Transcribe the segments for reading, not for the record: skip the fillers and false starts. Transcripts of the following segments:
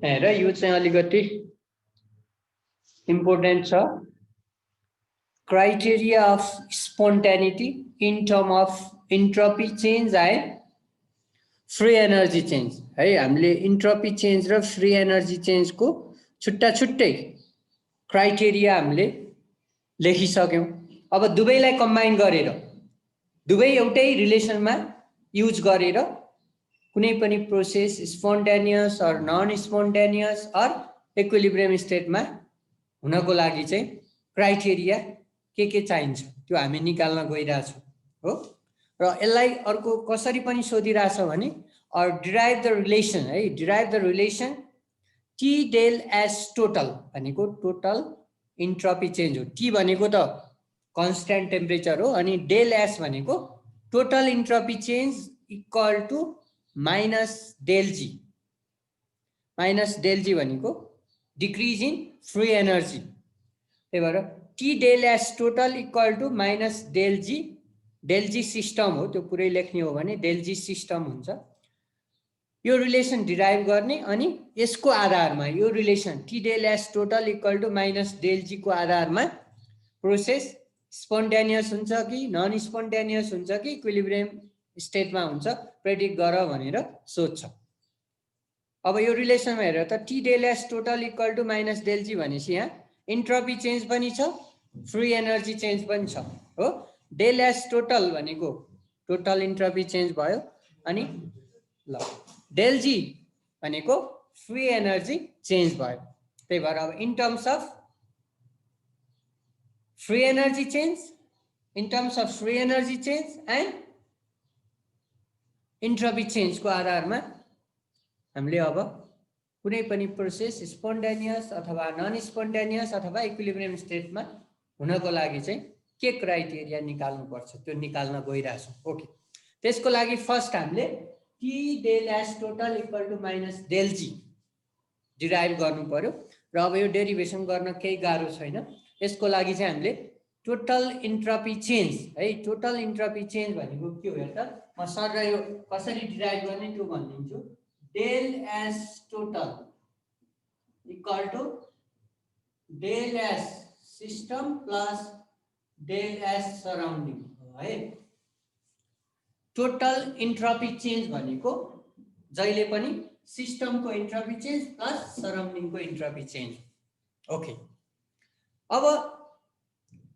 हेर यो चाहिँ अलिकति इम्पोर्टेन्ट छ criteria of spontaneity in term of entropy change and free energy change है हामीले इन्ट्रोपी चेन्ज र फ्री एनर्जी चेन्जको छुट्टा छुट्टै क्राइटेरिया हामीले लेखिसक्यौं अब दुवैलाई कम्बाइन गरेर दुवै एउटै रिलेसनमा युज गरेर कुनै पनि process spontaneous or non spontaneous or equilibrium स्टेटमा हुनको लागि चाहिँ क्राइटेरिया के चाहिन्छ त्यो हामी निकाल्न गइरहेछौं हो र यसलाई अर्को कसरी पनि सोधिरहेछ भने अर डिराइभ द रिलेसन है derive the relation T del S total भनेको टोटल इन्ट्रोपी चेन्ज हो टी भनेको त कन्स्टेन्ट टेम्परेचर हो अनि डेल एस भनेको total entropy change equal to minus del G भनेको डिक्रिज इन फ्री एनर्जी त्यही भएर T del S total equal to minus del G system हो त्यो पुरै लेख्ने हो भने डेल जी सिस्टम हुन्छ यो रिलेसन डिराइभ गर्ने अनि यसको आधारमा यो relation T del S total equal to minus del G को आधारमा प्रोसेस स्पोन्टेनियस हुन्छ कि नन स्पोन्टेनियस हुन्छ कि इक्विलिब्रियम स्टेटमा हुन्छ प्रेडिक्ट गर भनेर सोध्छ अब यो रिलेसनमा हेरेर त T del S total equal to minus del G भनेपछि यहाँ इन्ट्रोपी चेन्ज पनि छ फ्री एनर्जी चेन्ज पनि छ हो डेल एस टोटल भनेको टोटल इन्ट्रोपी चेन्ज भयो अनि ल डेल जी भनेको फ्री एनर्जी चेन्ज भयो त्यही भएर अब in terms of free energy change and entropy चेन्जको आधारमा हामीले अब कुनै पनि प्रोसेस स्पोन्टेनियस अथवा नन स्पोन्टेनियस अथवा इक्विलिब्रियम स्टेटमा हुनको लागि चाहिँ के क्राइटेरिया निकाल्नुपर्छ त्यो निकाल्न गइरहेछौँ ओके त्यसको लागि फर्स्ट हामीले T del S total equal to minus del G derive गर्नु पर्यो र अब यो डेरिभेसन गर्न केही गाह्रो छैन यसको लागि चाहिँ हामीले टोटल इन्ट्रोपी चेन्ज है टोटल इन्ट्रोपी चेन्ज भनेको के हो हेर त म सरलाई यो कसरी डिराइभ गर्ने त्यो भनिदिन्छु del S total equal to del S system plus del S surrounding है टोटल इन्ट्रोपी चेन्ज भनेको जहिले पनि सिस्टमको इन्ट्रोपी चेन्ज प्लस सराउन्डिङको इन्ट्रोपी चेन्ज ओके अब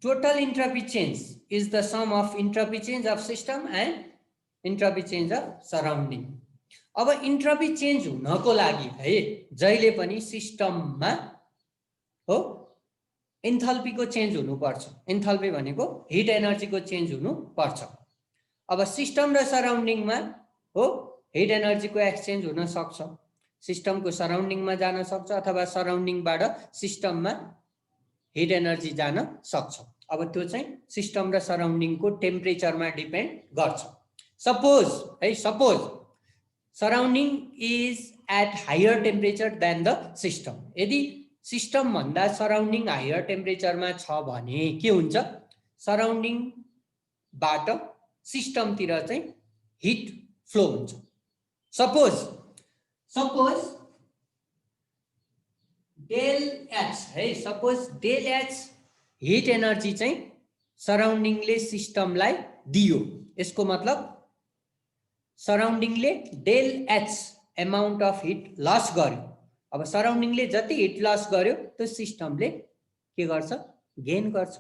total entropy change is the sum of entropy change of system and entropy change of surrounding अब entropy change हुनको लागि है जहिले पनि सिस्टममा हो एन्थाल्पीको चेन्ज हुनुपर्छ एन्थाल्पी भनेको हिट एनर्जीको चेन्ज हुनुपर्छ अब सिस्टम र सराउन्डिङमा हो हिट एनर्जीको एक्सचेन्ज हुन सक्छ सिस्टमको सराउन्डिङमा जान सक्छ अथवा सराउन्डिङबाट सिस्टममा हिट एनर्जी जान सक्छ अब त्यो चाहिँ सिस्टम र सराउन्डिङको टेम्परेचरमा डिपेन्ड गर्छ suppose surrounding is at higher temperature than the system यदि सिस्टम भन्दा सराउन्डिङ हायर टेम्परेचरमा छ भने के हुन्छ सराउन्डिङबाट सिस्टमतिर चाहिँ हिट फ्लो हुन्छ सपोज डेल एच है suppose del H heat energy चाहिँ सराउन्डिङले सिस्टमलाई दियो यसको मतलब सराउन्डिङले del H amount of heat loss गर्यो अब सराउन्डिङले जति हिट लस गर्यो त्यो सिस्टमले के गर्छ गेन गर्छ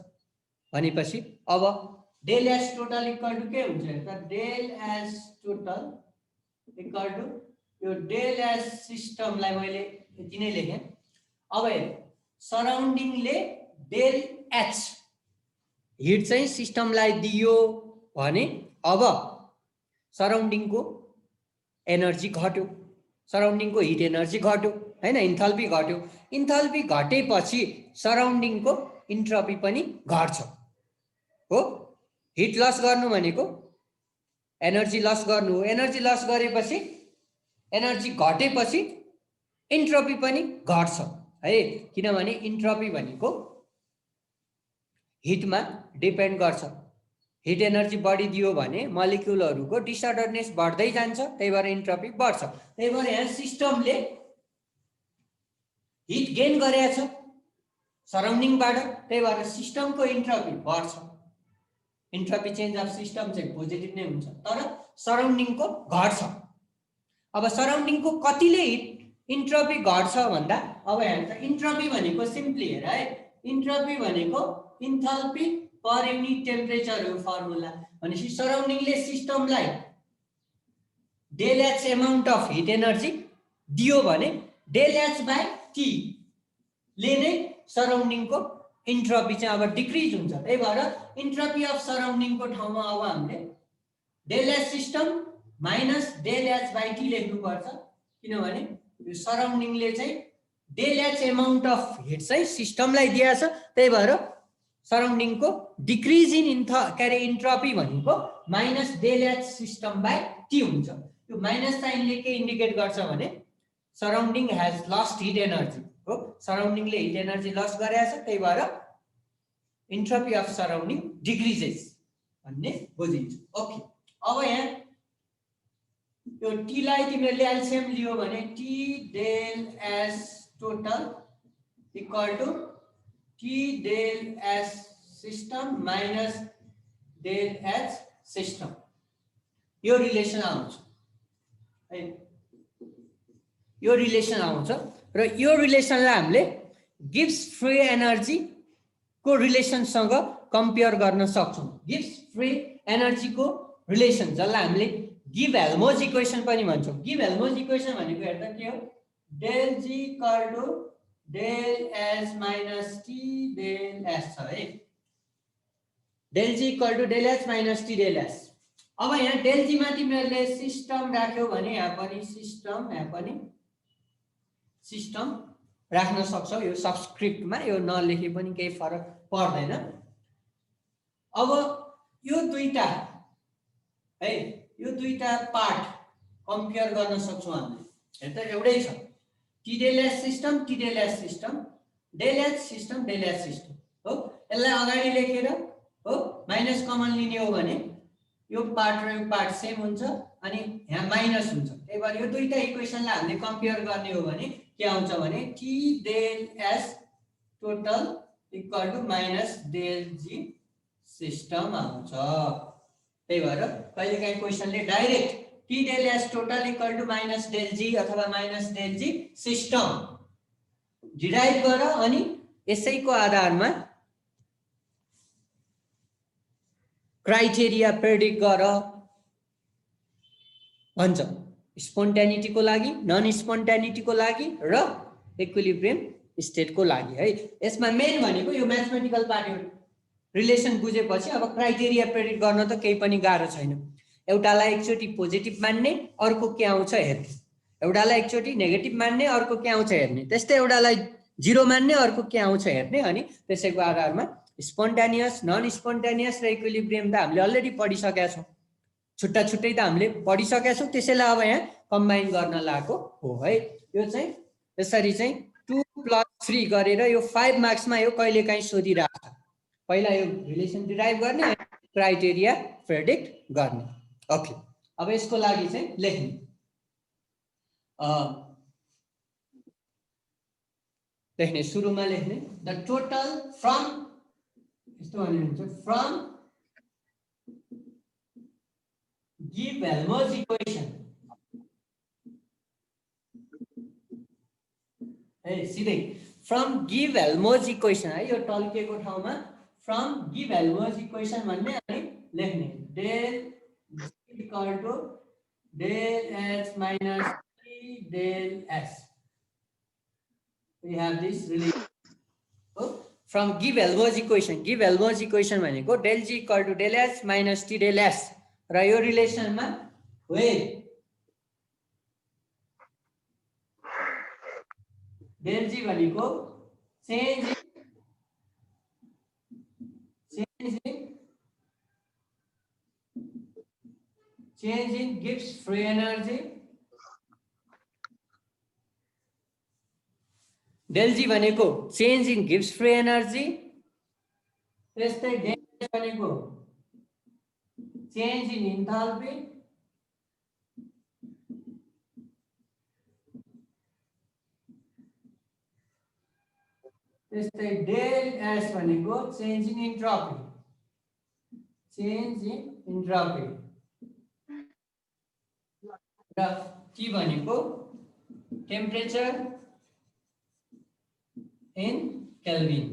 भनेपछि अब del S total equal to के हुन्छ त del S total equal to यो डेल एस सिस्टमलाई मैले यति नै लेखेँ अब सराउन्डिङले डेल एच हिट चाहिँ सिस्टमलाई दियो भने अब सराउन्डिङको एनर्जी घट्यो सराउन्डिङको हिट एनर्जी घट्यो हैन इन्थाल्पी घट्यो इन्थाल्पी घटेपछि सराउन्डिङको इन्ट्रोपी पनि घट्छ हो हिट लस गर्नु भनेको एनर्जी लस गर्नु हो एनर्जी लस गरेपछि एनर्जी घटेपछि इन्ट्रोपी पनि घट्छ है किनभने इन्ट्रोपी भनेको हिटमा डिपेन्ड गर्छ हिट एनर्जी बढिदियो भने मलिक्युलहरूको डिसअर्डरनेस बढ्दै जान्छ त्यही भएर इन्ट्रोपी बढ्छ त्यही भएर यहाँ सिस्टमले हिट गेन गरेको छ सराउन्डिङबाट, त्यही भएर सिस्टमको इन्ट्रोपी बढ्छ। इन्ट्रोपी चेन्ज अफ सिस्टम चाहिँ पोजिटिभ नै हुन्छ, तर सराउन्डिङको घट्छ। अब सराउन्डिङको कतिले इन्ट्रोपी घट्छ भन्दा अब हेर्छ इन्ट्रोपी भनेको सिम्पली हेर है, इन्ट्रोपी भनेको इन्थाल्पी पर युनिट टेम्परेचर हो फर्मुला। भनेपछि सराउन्डिङले सिस्टमलाई del H amount of heat energy दियो भने डेल एच बाई टी ले नै सराउन्डिङको इन्ट्रोपी चाहिँ अब डिक्रिज हुन्छ। त्यही भएर इन्ट्रोपी अफ सराउन्डिङको ठाउँमा अब हामीले del H system minus del H by T लेख्नुपर्छ, किनभने यो सराउन्डिङले चाहिँ del H amount of heat चाहिँ सिस्टमलाई दिएछ। त्यही भएर सराउन्डिङको डिक्रिज इन इन्ट्रोपी भनेको minus del H system by T हुन्छ। यो माइनस साइनले के इन्डिकेट गर्छ भने surrounding has lost heat energy हो, सराउन्डिङले हिट एनर्जी लस गरेछ, त्यही भएर इन्ट्रोपी अफ सराउन्डिङ डिक्रिजेस भन्ने बुझिन्छ। ओके, अब यहाँ यो टी लाई तिमीहरूले एलसीएम लियो भने T del S total equal to T del S system minus del H system, यो रिलेसन आउँछ है, यो रिलेसन आउँछ। र यो रिलेसनलाई हामीले गिब्स फ्री एनर्जी को रिलेसनसँग कम्पेयर गर्न सक्छौँ। गिब्स फ्री एनर्जी को रिलेसन जसलाई हामीले गिभ हेल्मोज इक्वेसन पनि भन्छौँ। गिभ हेल्मोज इक्वेसन भनेको हेर्दा के हो, del G equal to del S minus T del S छ है, del G equal to del S minus T del S. अब यहाँ डेल जी मा तिमीहरूले सिस्टम राख्यौ भने यहाँ पनि सिस्टम, यहाँ पनि सिस्टम राख्न सक्छौ। यो सबस्क्रिप्टमा यो नलेखे पनि केही फरक पर्दैन। अब यो दुईटा है, यो दुईटा पार्ट कम्पेयर गर्न सक्छौँ हामीले। हेर्दा एउटै छ, T del S system, T del S system, del H system, del H system हो। यसलाई अगाडि लेखेर हो माइनस कमन लिने हो भने यो पार्ट र यो पार्ट सेम हुन्छ अनि यहाँ माइनस हुन्छ। त्यही भएर यो दुईटा इक्वेसनलाई हामीले कम्पेयर गर्ने हो भने के आउँछ भने T del S total equal to minus del G system आउँछ। त्यही भएर कहिलेकाहीँ क्वेसनले direct T del S total equal to minus del G अथवा minus del G system derive गर अनि यसैको आधारमा क्राइटेरिया प्रेडिक्ट गर भन्छ। स्पोन्टेनिटीको लागि, नन स्पोन्टेनिटीको लागि र इक्विलिब्रियम स्टेटको लागि है। यसमा मेन भनेको यो म्याथमेटिकल पार्ट हो। रिलेसन बुझेपछि अब क्राइटेरिया प्रेडिक्ट गर्न त केही पनि गाह्रो छैन। एउटालाई एकचोटि पोजिटिभ मान्ने, अर्को के आउँछ हेर्ने, एउटालाई एकचोटि नेगेटिभ मान्ने, अर्को के आउँछ हेर्ने, त्यस्तै एउटालाई जिरो मान्ने, अर्को के आउँछ हेर्ने, अनि त्यसैको आधारमा स्पोन्टेनियस, नन स्पोन्टेनियस र इक्विलिब्रियम त हामीले अलरेडी पढिसकेका छौँ। छुट्टा छुट्टै त हामीले पढिसकेका छौँ, त्यसैलाई अब यहाँ कम्बाइन गर्न लागेको हो है। यो चाहिँ यसरी चाहिँ 2+3 गरेर यो 5 मार्क्समा यो कहिलेकाहीँ सोधिरहेको छ। पहिला यो रिलेसन डिराइभ गर्ने, क्राइटेरिया प्रेडिक्ट गर्ने। ओके, अब यसको लागि चाहिँ लेख्ने लेख्ने सुरुमा लेख्ने द टोटल फ्रम, यस्तो भन्ने हुन्छ, फ्रम गिभ हेल्मोज इक्वेसन है, सिधै फ्रम गिभ हेल्मोज इक्वेसन है, यो टल्किएको ठाउँमा फ्रम गिभ हेल्मोज इक्वेसन भन्ने अनि लेख्ने del equal to del H minus T del S. We have this relation. So, from give Helmholtz equation, give Helmholtz equation भनेको del g equal to del s minus t del s र यो रिलेसनमा where del g भनेको change in Gibbs free energy, del g भनेको change in Gibbs free energy, त्यस्तै del s भनेको change in enthalpy, त्यस्तै del S भनेको change in entropy, change in entropy, र T भनेको टेम्परेचर इन केल्भिन।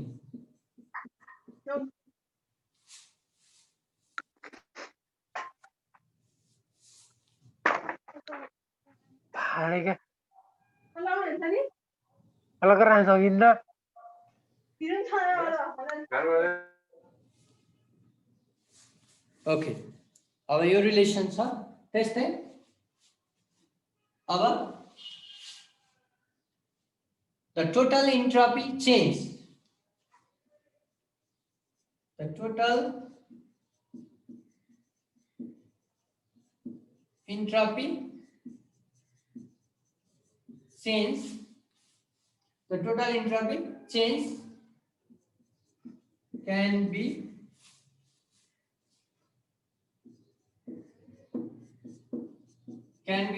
ओके, अब यो रिलेसन छ। त्यस्तै अब the total entropy change, the total entropy change, the total entropy change can be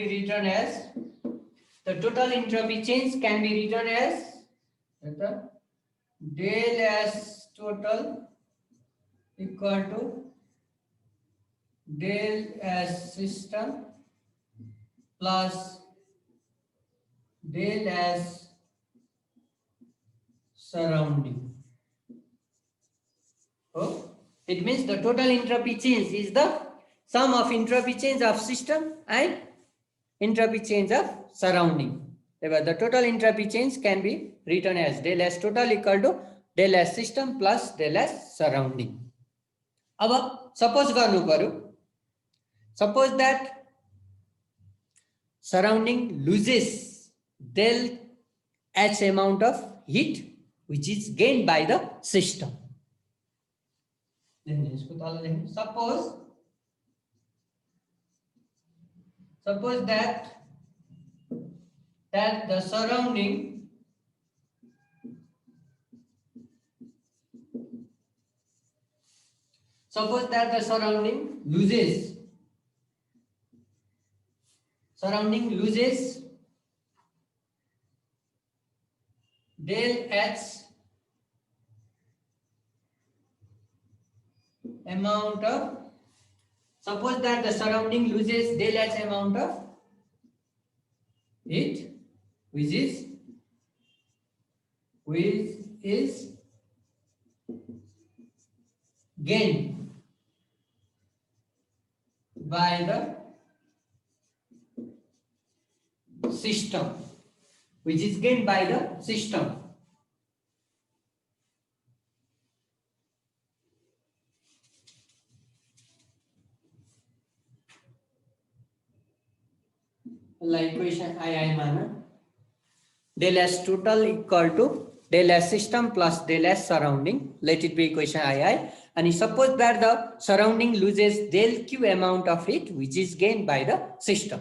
written as, the total entropy change can be written as the del S total equal to del S system plus del S surrounding. Oh, it means the total entropy change is the sum of entropy change of system and entropy change of surrounding. The total entropy change can be written as del S total equal to del S system plus del S surrounding. अब suppose गर्नु पर्यो, suppose that surrounding loses del H amount of heat which is gained by the system. Suppose that the surrounding loses del H amount of, suppose that the surrounding loses del H amount of heat which is gained by the system, which is gained by the system. Like equation II माना del S total equal to del S system plus del S surrounding, let it be equation II, and suppose that the surrounding loses del Q amount of heat which is gained by the system.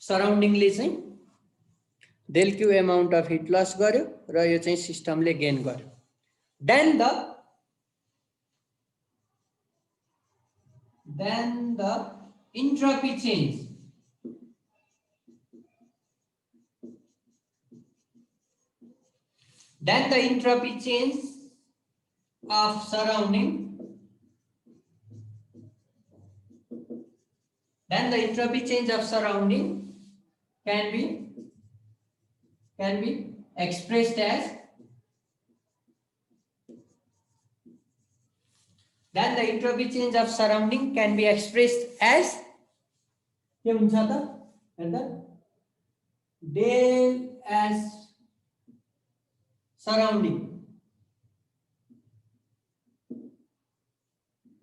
Surrounding ले चाहिँ del Q amount of heat loss गर्यो र यो चाहिँ system ले gain गर्यो. Then the entropy change of surrounding, can be expressed as, then the entropy change of surrounding can be expressed as के हुन्छ त हेर्दा del S surrounding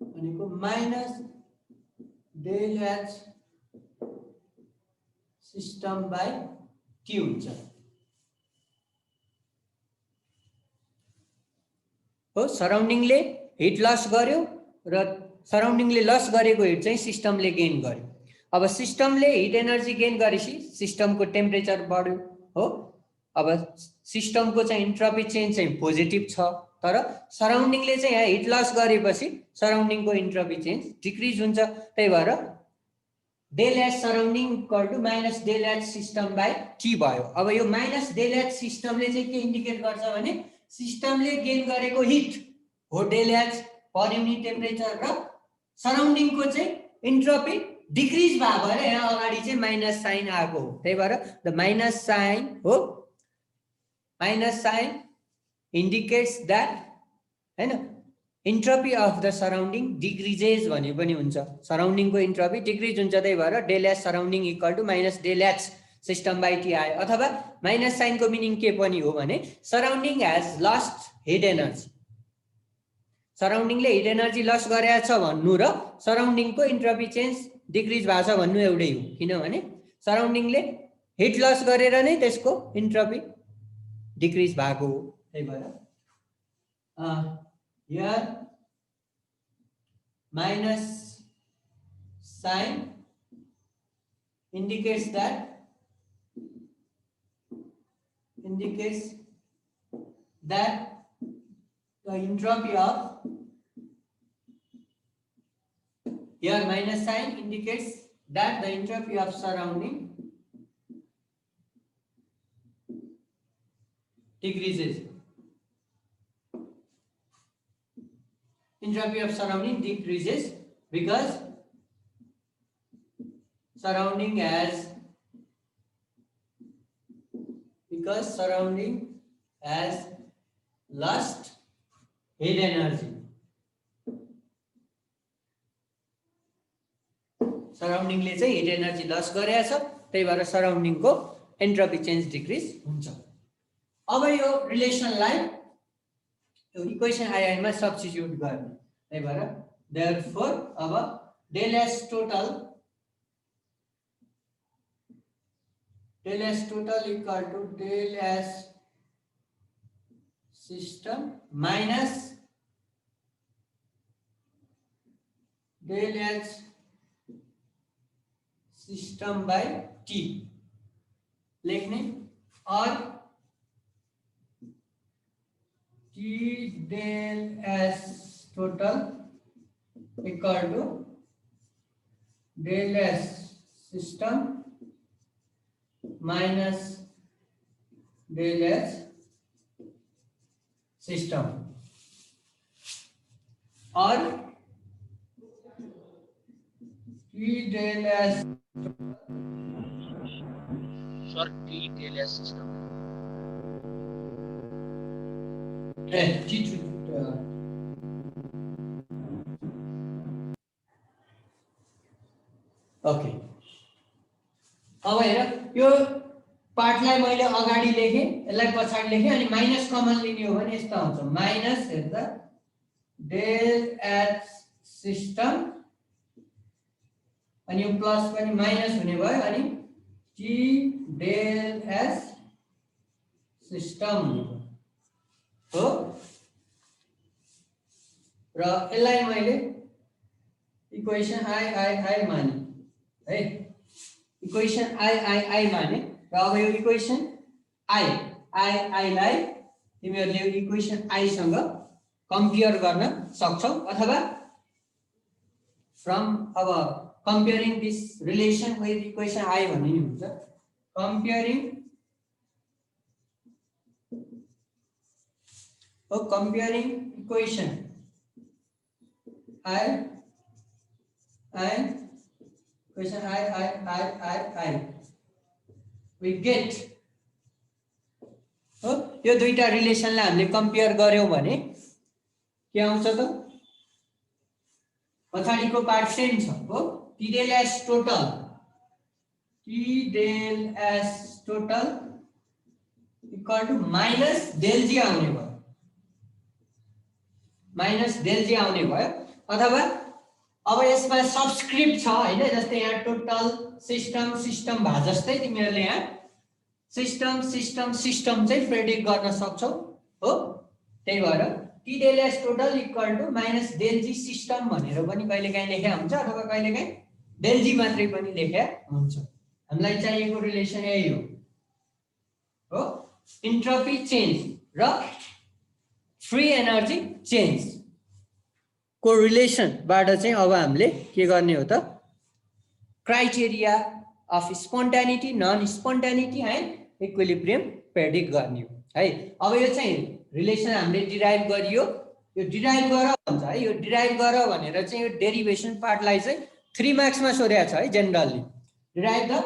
भनेको minus del H system by Q हुन्छ हो. सराउन्डिङले हिट लस गर्यो र सराउन्डिङले लस गरेको हिट चाहिँ सिस्टमले गेन गर्यो. अब सिस्टमले हिट एनर्जी गेन गरेपछि सिस्टमको टेम्परेचर बढ्यो हो. अब सिस्टमको चाहिँ इन्ट्रोपी चेन्ज चाहिँ पोजिटिभ छ, तर सराउन्डिङले चाहिँ यहाँ हिट लस गरेपछि सराउन्डिङको इन्ट्रोपी चेन्ज डिक्रिज हुन्छ. त्यही भएर del H surrounding equal to minus del H system by T भयो। अब यो माइनस डेल एच सिस्टमले चाहिँ के इन्डिकेट गर्छ भने सिस्टमले गेन गरेको हिट हो del H per unit temperature र सराउन्डिङको चाहिँ इन्ट्रोपी डिक्रिज भयो भएर यहाँ अगाडि चाहिँ माइनस साइन आएको हो। त्यही भएर द माइनस साइन हो, माइनस साइन इन्डिकेट्स द्याट हैन entropy of the surrounding decreases भने पनि हुन्छ, सराउन्डिङको इन्ट्रोपी डिक्रिज हुन्छ। त्यही भएर del H surrounding equal to minus del H system by T आयो। अथवा माइनस साइनको मिनिङ के पनि हो भने surrounding has lost heat energy, सराउन्डिङले हिट एनर्जी लस गरेको छ भन्नु र सराउन्डिङको इन्ट्रोपी चेन्ज डिक्रिज भएको छ भन्नु एउटै हो, किनभने सराउन्डिङले हिट लस गरेर नै त्यसको इन्ट्रोपी डिक्रिज भएको हो। त्यही भएर here minus sign indicates that the entropy of, here minus sign indicates that the entropy of surrounding decreases. Entropy of surrounding decreases because surrounding has lost heat energy. Surrounding ले चाहिँ hit energy loss गरेको छ, त्यही भएर surrounding को entropy change decrease हुन्छ। अब यो रिलेसनलाई इक्वेसन आइआईमा सब्स्टिट्युट गर्ने। त्यही भएर देयरफोर अब del S total equal to del S system minus del H system by T लेख्ने, और T del S total equal to del S system minus del H system, और T del S system okay. अब हेर यो पार्टलाई मैले अगाडि लेखेँ, यसलाई पछाडि लेखेँ, अनि माइनस कमन लिने हो भने यस्तो हुन्छ माइनस हेर्दा डेल एच सिस्टम अनि यो प्लस पनि माइनस हुने भयो, अनि टी डेल एच सिस्टम हो। र यसलाई मैले इक्वेसन आई माने है, इक्वेसन आई माने। र अब यो इक्वेसन आई लाई तिमीहरूले इक्वेसन आई सँग कम्पेयर गर्न सक्छौ, अथवा फ्रम अब comparing this relation with equation I भन्ने नि हुन्छ, comparing equation I and equation I we get हो। यो दुईटा रिलेसनलाई हामीले कम्पेयर गर्यौं भने के आउँछ त, पछाडीको पार्ट सेम छ हो, T del S total equal to minus del G आउने भयो, अथवा अब यसमा सबस्क्रिप्ट छ हैन, जस्तै यहाँ टोटल सिस्टम भए जस्तै तिमीहरूले यहाँ सिस्टम चाहिँ प्रेडिक्ट गर्न सक्छौ हो। त्यही भएर T del S total equal to minus del G system भनेर पनि कहिलेकाहीँ लेखेको हुन्छ, अथवा कहिलेकाहीँ डेल जी मात्रै पनि लेखेको हुन्छ। हामीलाई चाहिएको रिलेसन यही हो, इन्ट्रोपी चेन्ज र फ्री एनर्जी चेन्ज को रिलेसनबाट चाहिँ अब हामीले के गर्ने हो त, criteria of spontaneity, non spontaneity and equilibrium predict गर्ने हो है। अब यो चाहिँ रिलेसन हामीले डिराइभ गरियो, यो डिराइभ गर भन्छ है। यो डिराइभ गर भनेर चाहिँ यो डेरिभेसन पार्टलाई चाहिँ 3 मार्क्समा सोधेको छ है generally. Derive the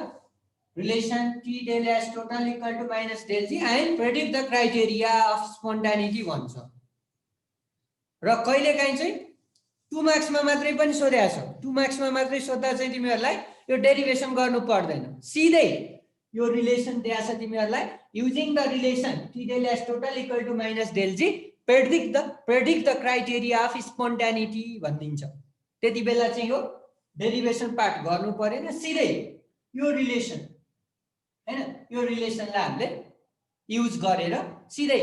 relation T del S total equal to minus del G and predict the criteria of spontaneity भन्छ। र कहिलेकाहीँ चाहिँ 2 मार्क्समा मात्रै पनि सोधेको छ। 2 मार्क्समा मात्रै सोध्दा चाहिँ तिमीहरूलाई यो डेरिभेसन गर्नु पर्दैन, सिधै यो रिलेसन दिएको छ तिमीहरूलाई। Using the relation T del S total equal to minus del G predict the criteria of spontaneity भनिदिन्छ। त्यति बेला चाहिँ यो डेरिभेसन पार्ट गर्नु परेन, सिधै यो रिलेसन हैन, यो रिलेसनलाई हामीले युज गरेर सिधै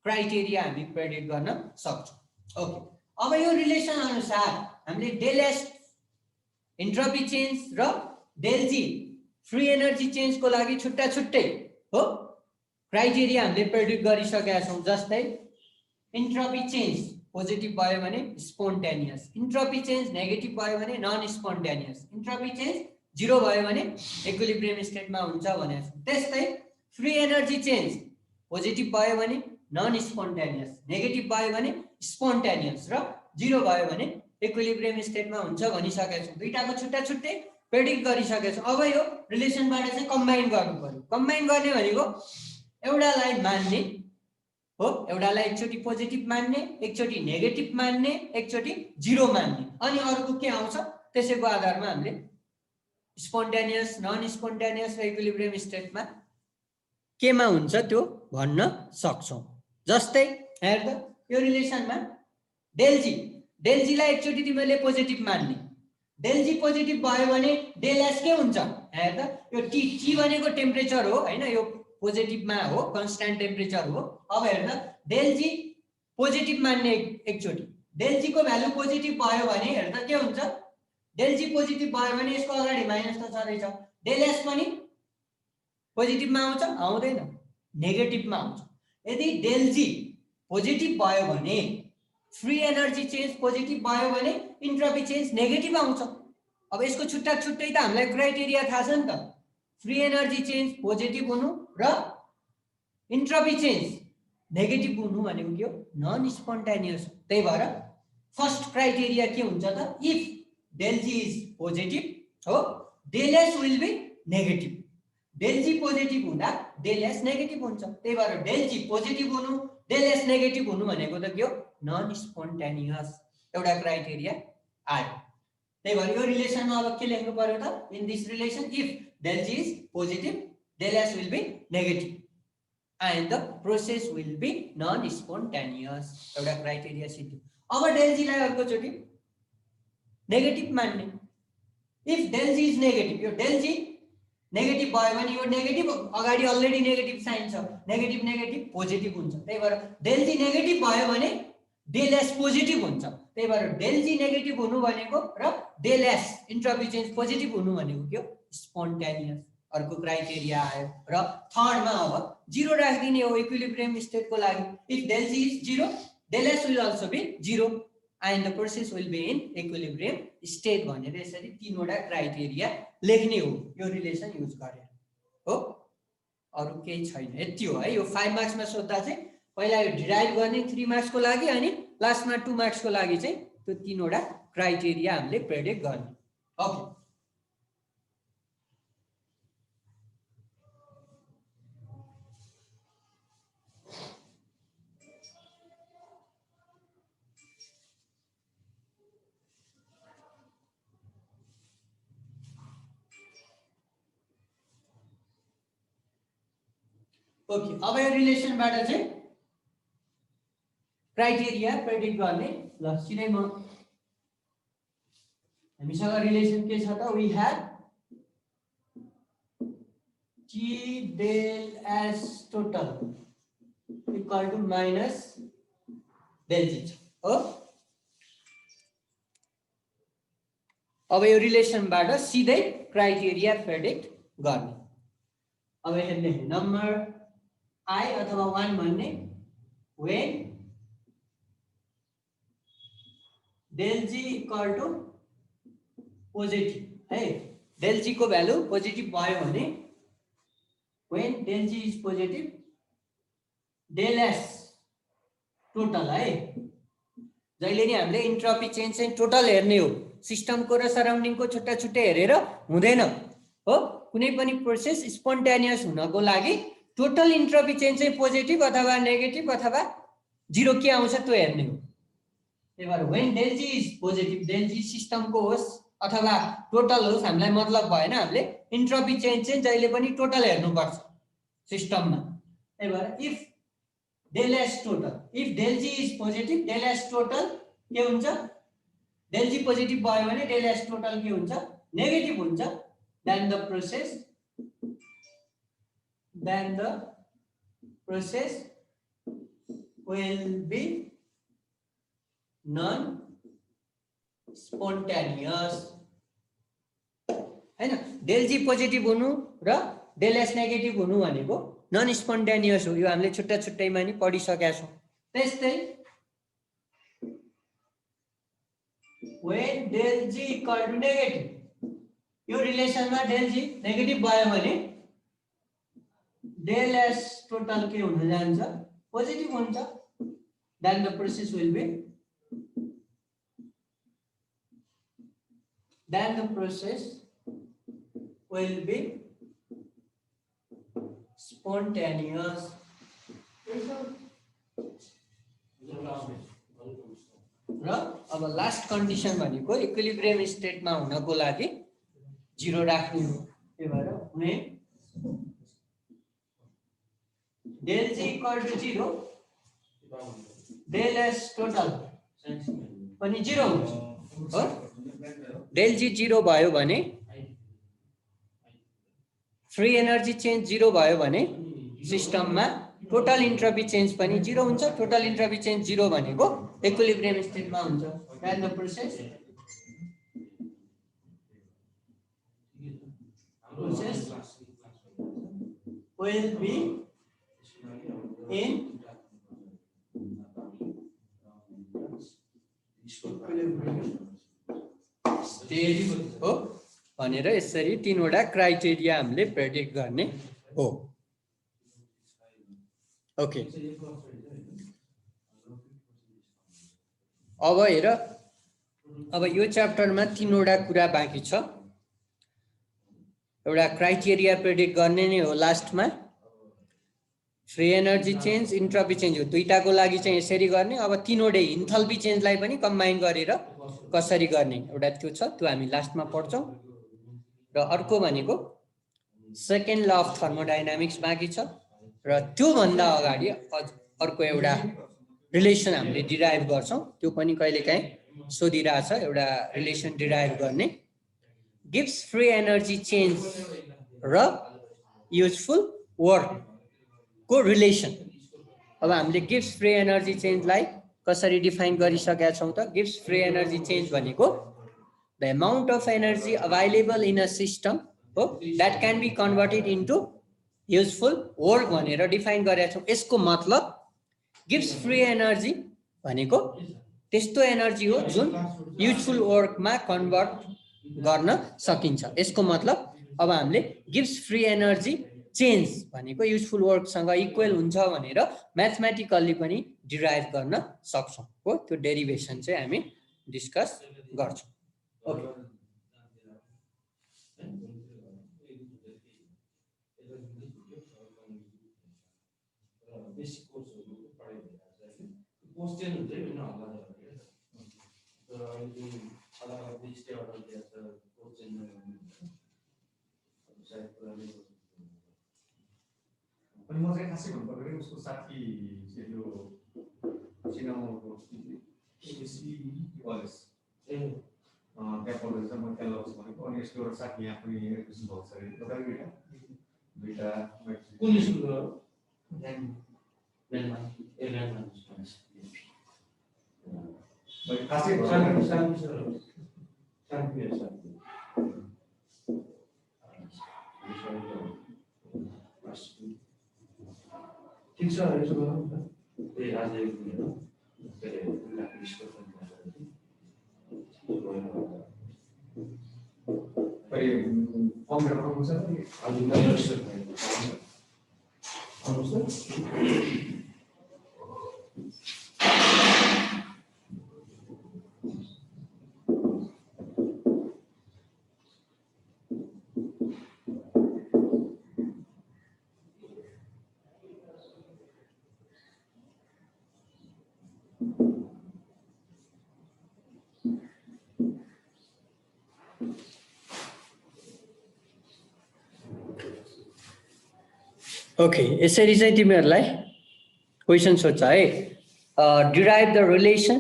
क्राइटेरिया हामी प्रेडिक्ट गर्न सक्छौँ। ओके, अब यो रिलेसन अनुसार हामीले डेल एस इन्ट्रोपी चेन्ज र डेल जी फ्री एनर्जी चेन्जको लागि छुट्टा छुट्टै हो क्राइटेरिया हामीले प्रेडिक्ट गरिसकेका छौँ। जस्तै इन्ट्रोपी चेन्ज पोजिटिभ भयो भने स्पोन्टेनियस, इन्ट्रोपी चेन्ज नेगेटिभ भयो भने नन स्पोन्टेनियस, इन्ट्रोपी चेन्ज 0 भयो भने इक्विलिब्रियम स्टेटमा हुन्छ भनेको छ। त्यस्तै फ्री एनर्जी चेन्ज पोजिटिभ भयो भने नन स्पोन्टेनियस, नेगेटिभ भयो भने स्पोन्टेनियस र 0 भयो भने इक्विलिब्रियम स्टेटमा हुन्छ भनिसकेका छौँ। दुईटाको छुट्टा छुट्टै प्रेडिक्ट गरिसकेका छौँ। अब यो रिलेसनबाट चाहिँ कम्बाइन गर्नु पर्यो। कम्बाइन गर्ने भनेको एउटालाई मान्ने हो, एउटालाई एकचोटि पोजिटिभ मान्ने, एकचोटि नेगेटिभ मान्ने, एकचोटि 0 मान्ने, अनि अरूको के आउँछ त्यसैको आधारमा हामीले स्पोन्टेनियस, नन स्पोन्टेनियस र इक्विलिब्रियम स्टेटमा केमा हुन्छ त्यो भन्न सक्छौँ। जस्तै हेर त यो रिलेसनमा डेल जीलाई एकचोटि तिमीले पोजिटिभ मान्ने, डेल जी पोजिटिभ भयो भने डेल एस के हुन्छ हेर त, यो टी भनेको टेम्परेचर हो हैन, यो पोजिटिभमा हो, कन्स्ट्यान्ट टेम्परेचर हो। अब हेर त डेल जी पोजिटिभ मान्ने एकचोटि, डेल जी को भ्यालु पोजिटिभ भयो भने हेर त के हुन्छ, डेल जी पोजिटिभ भयो भने यसको अगाडि माइनस त छँदैछ, डेल एस पनि पोजिटिभमा आउँछ आउँदैन, नेगेटिभमा आउँछ। यदि डेल जी पोजिटिभ भयो भने फ्री एनर्जी चेन्ज पोजिटिभ भयो भने इन्ट्रोपी चेन्ज नेगेटिभ आउँछ। अब यसको छुट्टा छुट्टै त हामीलाई क्राइटेरिया थाहा छ नि त, फ्री एनर्जी चेन्ज पोजिटिभ हुनु र इन्ट्रोपी चेन्ज नेगेटिभ हुनु भनेको के हो, नन स्पोन्टेनियस। त्यही भएर फर्स्ट क्राइटेरिया के हुन्छ त, if del G is positive हो del S will be negative, del G positive हुँदा del S नेगेटिभ हुन्छ। त्यही भएर del G पोजिटिभ हुनु del S नेगेटिभ हुनु भनेको त के हो, नन स्पोन्टेनियस एउटा क्राइटेरिया आयो। त्यही भएर यो रिलेसनमा अब के लेख्नु पर्यो त, in this relation if del G is positive del S will be negative and the process will be non spontaneous, एउटा क्राइटेरिया सिद्धियो। अब del G लाई अर्कोचोटि नेगेटिभ मान्ने, if del G is negative, यो डेल जी नेगेटिभ भयो भने यो नेगेटिभ अगाडि अलरेडी नेगेटिभ साइन छ, नेगेटिभ नेगेटिभ पोजिटिभ हुन्छ। त्यही भएर डेल जी नेगेटिभ भयो भने डेल एस पोजिटिभ हुन्छ। त्यही भएर डेल जी नेगेटिभ हुनु भनेको र del S entropy change positive हुनु भनेको के हो, स्पोन्टेनियस। अर्को क्राइटेरिया आयो। र थर्डमा अब 0 राखिदिने हो इक्विलिब्रियम स्टेटको लागि, if del G is 0 del S will also be 0 and the process will be in equilibrium state भनेर यसरी तीनवटा क्राइटेरिया लेख्ने हो यो रिलेसन युज गरेर हो। अरु केही छैन, यति हो है। यो 5 मार्क्समा सोध्दा चाहिँ पहिला यो डिराइभ गर्ने 3 मार्क्सको लागि, अनि लास्टमा 2 मार्क्सको लागि चाहिँ त्यो तीनवटा क्राइटेरिया हामीले प्रेडिक्ट गर्ने। Okay, okay. अब यो रिलेसनबाट चाहिँ क्राइटेरिया प्रेडिक्ट गर्ने। ल सिधै म हामीसँग रिलेसन के छ त, we have T del S total equal to minus del G हो। अब यो रिलेसनबाट सिधै क्राइटेरिया प्रेडिक्ट गर्ने। अब हेर्ने नम्बर आई अथवा 1 भन्ने when del g equal to positive है, del g को भ्यालु पोजिटिभ भयो भने when del g is positive del s total है जहिले नि हामीले इन्ट्रोपी चेन्ज चाहिँ टोटल हेर्ने हो सिस्टमको र सराउन्डिङको छुट्टा छुट्टै हेरेर हुँदैन हो कुनै पनि प्रोसेस स्पोन्टेनियस हुनको लागि टोटल इन्ट्रोपी चेन्ज चाहिँ पोजिटिभ अथवा नेगेटिभ अथवा जीरो के आउँछ त्यो हेर्ने हो त्यही भएर when del g is positive del g सिस्टमको होस् अथवा टोटल होस् हामीलाई मतलब भएन हामीले इन्ट्रोपी चेन्ज चाहिँ जहिले पनि टोटल हेर्नुपर्छ सिस्टममा त्यही भएर if del s total if del g is positive del s total के हुन्छ del g पोजिटिभ भयो भने del s total के हुन्छ नेगेटिभ हुन्छ then the process will be non spontaneous हैन del g पोजिटिभ हुनु र del s नेगेटिभ हुनु भनेको नन स्पोन्टेनियस हो यो हामीले छुट्टा छुट्टैमा नि पढिसकेका छौं त्यस्तै when del g equal to negative यो रिलेसनमा del g नेगेटिभ भयो भने del s टोटल के हुन जान्छ पोजिटिभ हुन्छ then the process will be spontaneous र अब लास्ट कन्डिसन भनेको इक्विलिब्रियम स्टेटमा हुनको लागि जीरो राख्नु हो त्यही भएर हुने del g equal to 0 del s total पनि 0 हुन्छ हो del g 0 भयो भने फ्री एनर्जी चेन्ज 0 भयो भने सिस्टममा टोटल इन्ट्रोपी चेन्ज पनि 0 हुन्छ टोटल इन्ट्रोपी चेन्ज 0 भनेको इक्विलिब्रियम स्टेटमा हुन्छ then the process will be in state हो भनेर यसरी तीनवटा क्राइटेरिया हामीले प्रेडिक्ट गर्ने हो ओके अब हेर अब यो च्याप्टरमा तीनवटा कुरा बाँकी छ एउटा क्राइटेरिया प्रेडिक्ट गर्ने नै हो लास्टमा free energy change entropy change हो दुईटाको लागि चाहिँ यसरी गर्ने अब तीनवटै इन्थल्पी चेन्जलाई पनि कम्बाइन गरेर कसरी गर्ने एउटा त्यो छ त्यो हामी लास्टमा पढ्छौं र अर्को भनेको सेकेन्ड ल अफ थर्मोडायनामिक्स बाँकी छ र त्यो भन्दा अगाडि अर्को एउटा रिलेसन हामीले डिराइभ गर्छौं त्यो पनि कहिलेकाहीँ सोधिरहेछ एउटा रिलेसन डिराइभ गर्ने गिभ्स फ्री एनर्जी चेन्ज र युजफुल वर्क को रिलेसन अब हामीले गिभ्स फ्री एनर्जी चेन्जलाई कसरी डिफाइन गरिसकेका छौं त गिभ्स फ्री एनर्जी चेन्ज भनेको the amount of energy available in a system हो that can be converted into useful work भनेर डिफाइन गरेका छौं यसको मतलब गिभ्स फ्री एनर्जी भनेको त्यस्तो एनर्जी हो जुन युजफुल वर्कमा कन्भर्ट गर्न सकिन्छ यसको मतलब अब हामीले गिभ्स फ्री एनर्जी चेन्ज भनेको युजफुल वर्कसँग इक्वल हुन्छ भनेर म्याथमेटिकल्ली पनि डिराइभ गर्न सक्छौं हो त्यो डेरिभेसन चाहिँ हामी डिस्कस गर्छौं ओके अनि म चाहिँ खासै भन्नुपर्दाखेरि उसको साथी यो सिनेमाको एसी कलेज त्यहाँ पढ्दैछ म त्यहाँ लग्छु भनेको अनि यसको एउटा साथी यहाँ पनि एडमिसन भएको छ अरे तपाईँको दुईटा कुन स्कुलको खासै ठिक छ यसो गरौँ न त्यही आज एक दिन हो के अरे डिस्कसन फेरि कम्प्युटर गर्नुहुन्छ नि हजुर मैले सर आउनुहोस् त ओके यसरी चाहिँ तिमीहरूलाई क्वेसन सोध्छ है डिराइभ द रिलेसन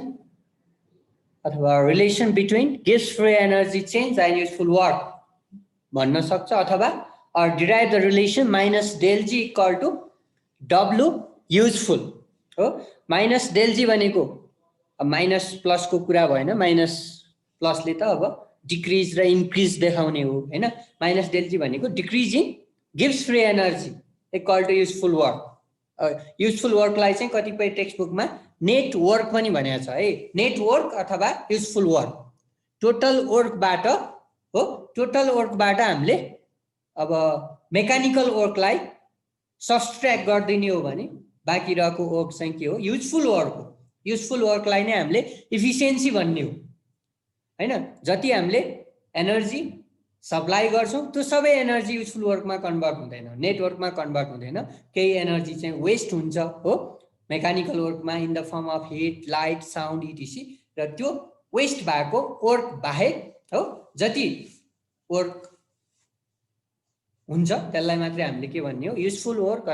अथवा रिलेसन बिट्विन गिभ्स free energy change and useful work भन्न सक्छ अथवा derive the relation minus del G equal to W useful हो माइनस डेल जी भनेको माइनस प्लसको कुरा भएन माइनस प्लसले त अब डिक्रिज र इन्क्रिज देखाउने हो हैन माइनस डेल जी भनेको डिक्रिज इन गिभ्स free energy equal to useful work useful वर्कलाई चाहिँ कतिपय टेक्स्ट बुकमा नेट वर्क पनि भनेको छ है नेट वर्क अथवा युजफुल वर्क टोटल वर्कबाट हो टोटल वर्कबाट हामीले अब मेकानिकल वर्कलाई सब्सट्र्याक्ट गरिदिने हो भने बाँकी रहेको वर्क चाहिँ के हो युजफुल वर्क हो युजफुल वर्कलाई नै हामीले इफिसियन्सी भन्ने हो हैन जति हामीले एनर्जी सप्लाई गर्छौं त्यो सबै एनर्जी युजफुल वर्कमा कन्भर्ट हुँदैन नेटवर्कमा कन्भर्ट हुँदैन केही एनर्जी चाहिँ वेस्ट हुन्छ हो मेकानिकल वर्कमा in the form of heat light sound etc र त्यो वेस्ट भएको वर्क बाहेक हो जति वर्क हुन्छ त्यसलाई मात्रै हामीले के भन्ने हो युजफुल वर्क